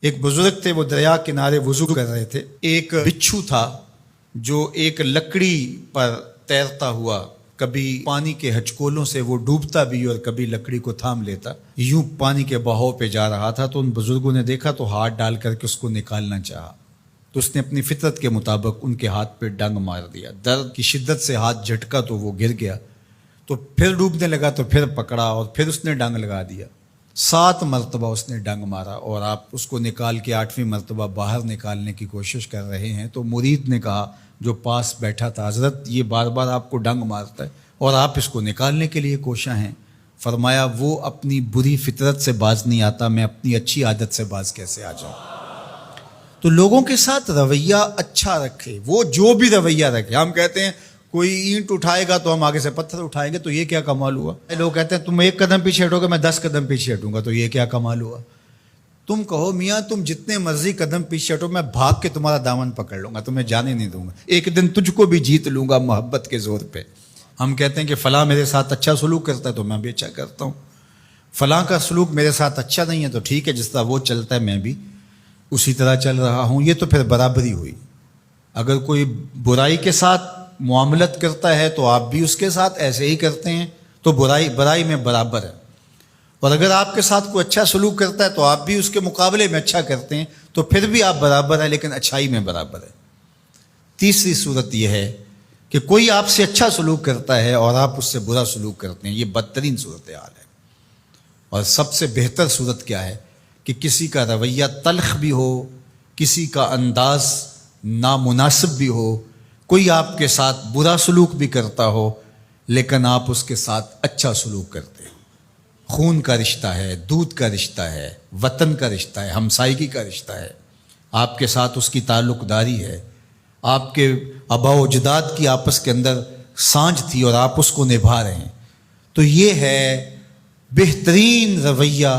ایک بزرگ تھے، وہ دریا کنارے وضو کر رہے تھے. ایک بچھو تھا جو ایک لکڑی پر تیرتا ہوا، کبھی پانی کے ہچکولوں سے وہ ڈوبتا بھی اور کبھی لکڑی کو تھام لیتا، یوں پانی کے بہاؤ پہ جا رہا تھا. تو ان بزرگوں نے دیکھا تو ہاتھ ڈال کر کے اس کو نکالنا چاہا، تو اس نے اپنی فطرت کے مطابق ان کے ہاتھ پہ ڈنگ مار دیا. درد کی شدت سے ہاتھ جھٹکا تو وہ گر گیا. تو پھر ڈوبنے لگا تو پھر پکڑا اور پھر اس نے ڈنگ لگا دیا. 7 مرتبہ اس نے ڈنگ مارا اور آپ اس کو نکال کے 8ویں مرتبہ باہر نکالنے کی کوشش کر رہے ہیں. تو مرید نے کہا جو پاس بیٹھا تھا، حضرت یہ بار بار آپ کو ڈنگ مارتا ہے اور آپ اس کو نکالنے کے لیے کوشاں ہیں. فرمایا وہ اپنی بری فطرت سے باز نہیں آتا، میں اپنی اچھی عادت سے باز کیسے آ جاؤں. تو لوگوں کے ساتھ رویہ اچھا رکھے، وہ جو بھی رویہ رکھے. ہم کہتے ہیں کوئی اینٹ اٹھائے گا تو ہم آگے سے پتھر اٹھائیں گے، تو یہ کیا کمال ہوا. لوگ کہتے ہیں تم 1 قدم پیچھے ہٹو گے میں 10 قدم پیچھے ہٹوں گا، تو یہ کیا کمال ہوا. تم کہو میاں تم جتنے مرضی قدم پیچھے ہٹو، میں بھاگ کے تمہارا دامن پکڑ لوں گا، تمہیں جانے نہیں دوں گا، ایک دن تجھ کو بھی جیت لوں گا محبت کے زور پہ. ہم کہتے ہیں کہ فلاں میرے ساتھ اچھا سلوک کرتا ہے تو میں بھی اچھا کرتا ہوں، فلاں کا سلوک میرے ساتھ اچھا نہیں ہے تو ٹھیک ہے، جس طرح وہ چلتا ہے میں بھی اسی طرح چل رہا ہوں. یہ تو پھر برابری ہوئی. اگر کوئی برائی کے ساتھ معاملت کرتا ہے تو آپ بھی اس کے ساتھ ایسے ہی کرتے ہیں، تو برائی میں برابر ہے. اور اگر آپ کے ساتھ کوئی اچھا سلوک کرتا ہے تو آپ بھی اس کے مقابلے میں اچھا کرتے ہیں، تو پھر بھی آپ برابر ہیں، لیکن اچھائی میں برابر ہے. تیسری صورت یہ ہے کہ کوئی آپ سے اچھا سلوک کرتا ہے اور آپ اس سے برا سلوک کرتے ہیں، یہ بدترین صورتحال ہے. اور سب سے بہتر صورت کیا ہے کہ کسی کا رویہ تلخ بھی ہو، کسی کا انداز نامناسب بھی ہو، کوئی آپ کے ساتھ برا سلوک بھی کرتا ہو لیکن آپ اس کے ساتھ اچھا سلوک کرتے ہیں. خون کا رشتہ ہے، دودھ کا رشتہ ہے، وطن کا رشتہ ہے، ہمسائیگی کا رشتہ ہے، آپ کے ساتھ اس کی تعلق داری ہے، آپ کے آبا و اجداد کی آپس کے اندر سانجھ تھی اور آپ اس کو نبھا رہے ہیں. تو یہ ہے بہترین رویہ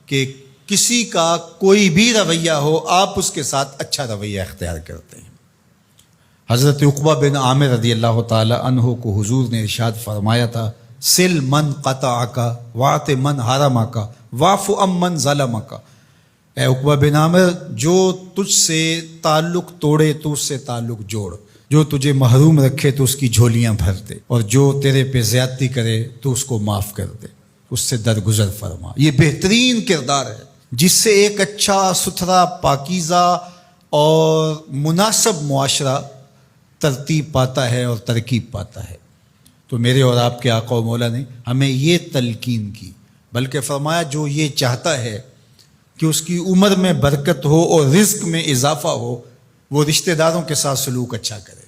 کہ کسی کا کوئی بھی رویہ ہو آپ اس کے ساتھ اچھا رویہ اختیار کرتے ہیں. حضرت عقبہ بن عامر رضی اللہ تعالی عنہ کو حضور نے ارشاد فرمایا تھا، سل من قطعک واعط من حرمک واعف عن من ظلمک. اے عقبہ بن عامر، جو تجھ سے تعلق توڑے تو اس سے تعلق جوڑ، جو تجھے محروم رکھے تو اس کی جھولیاں بھر دے، اور جو تیرے پہ زیادتی کرے تو اس کو معاف کر دے، اس سے درگزر فرما. یہ بہترین کردار ہے جس سے ایک اچھا ستھرا پاکیزہ اور مناسب معاشرہ ترتیب پاتا ہے اور ترکیب پاتا ہے. تو میرے اور آپ کے آقا و مولا نے ہمیں یہ تلقین کی، بلکہ فرمایا جو یہ چاہتا ہے کہ اس کی عمر میں برکت ہو اور رزق میں اضافہ ہو، وہ رشتہ داروں کے ساتھ سلوک اچھا کرے.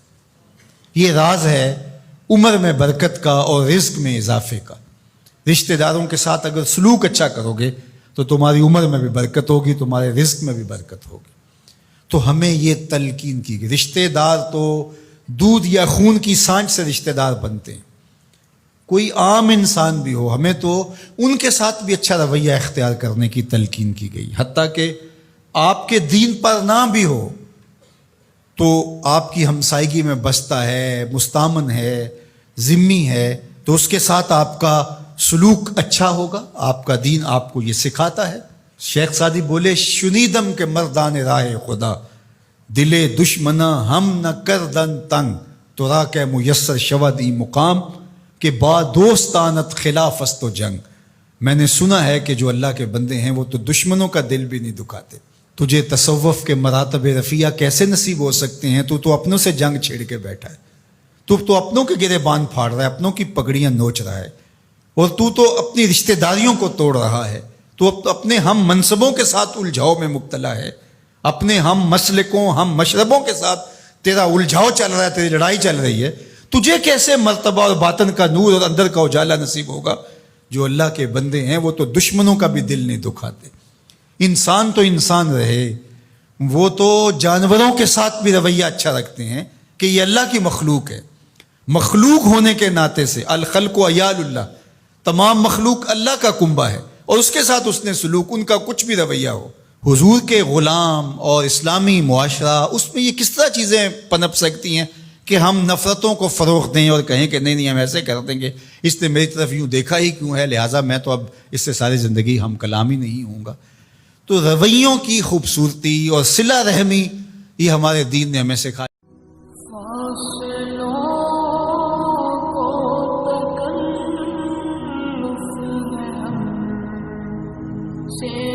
یہ راز ہے عمر میں برکت کا اور رزق میں اضافے کا. رشتہ داروں کے ساتھ اگر سلوک اچھا کرو گے تو تمہاری عمر میں بھی برکت ہوگی، تمہارے رزق میں بھی برکت ہوگی. تو ہمیں یہ تلقین کی گئی. رشتہ دار تو دودھ یا خون کی سانجھ سے رشتہ دار بنتے ہیں، کوئی عام انسان بھی ہو، ہمیں تو ان کے ساتھ بھی اچھا رویہ اختیار کرنے کی تلقین کی گئی. حتیٰ کہ آپ کے دین پر نہ بھی ہو تو آپ کی ہمسائیگی میں بستا ہے، مستامن ہے، ذمی ہے، تو اس کے ساتھ آپ کا سلوک اچھا ہوگا. آپ کا دین آپ کو یہ سکھاتا ہے. شیخ سعدی بولے، شنیدم کے مردان راہ خدا، دلے دشمنا ہم نہ کردن تنگ، تو را کے میسر شودی مقام کہ با دوستانت خلاف است و جنگ. میں نے سنا ہے کہ جو اللہ کے بندے ہیں وہ تو دشمنوں کا دل بھی نہیں دکھاتے. تجھے تصوف کے مراتب رفیع کیسے نصیب ہو سکتے ہیں؟ تو اپنوں سے جنگ چھیڑ کے بیٹھا ہے، تو اپنوں کے گریبان پھاڑ رہا ہے، اپنوں کی پگڑیاں نوچ رہا ہے، اور تو اپنی رشتہ داریوں کو توڑ رہا ہے. تو اپنے ہم منصبوں کے ساتھ الجھاؤ میں مبتلا ہے، اپنے ہم مسلکوں ہم مشربوں کے ساتھ تیرا الجھاؤ چل رہا ہے، تیری لڑائی چل رہی ہے. تجھے کیسے مرتبہ اور باطن کا نور اور اندر کا اجالا نصیب ہوگا؟ جو اللہ کے بندے ہیں وہ تو دشمنوں کا بھی دل نہیں دکھاتے. انسان تو انسان رہے، وہ تو جانوروں کے ساتھ بھی رویہ اچھا رکھتے ہیں کہ یہ اللہ کی مخلوق ہے. مخلوق ہونے کے ناطے سے الخلق و عیال اللہ، تمام مخلوق اللہ کا کنبہ ہے، اور اس کے ساتھ اس نے سلوک، ان کا کچھ بھی رویہ ہو. حضور کے غلام اور اسلامی معاشرہ، اس میں یہ کس طرح چیزیں پنپ سکتی ہیں کہ ہم نفرتوں کو فروغ دیں اور کہیں کہ نہیں ہم ایسے کر دیں گے، اس نے میری طرف یوں دیکھا ہی کیوں ہے، لہٰذا میں تو اب اس سے ساری زندگی ہم کلام ہی نہیں ہوں گا. تو رویوں کی خوبصورتی اور صلہ رحمی یہ ہمارے دین نے ہمیں سکھایا. فاصلوں کو تکلف ہے ہم سے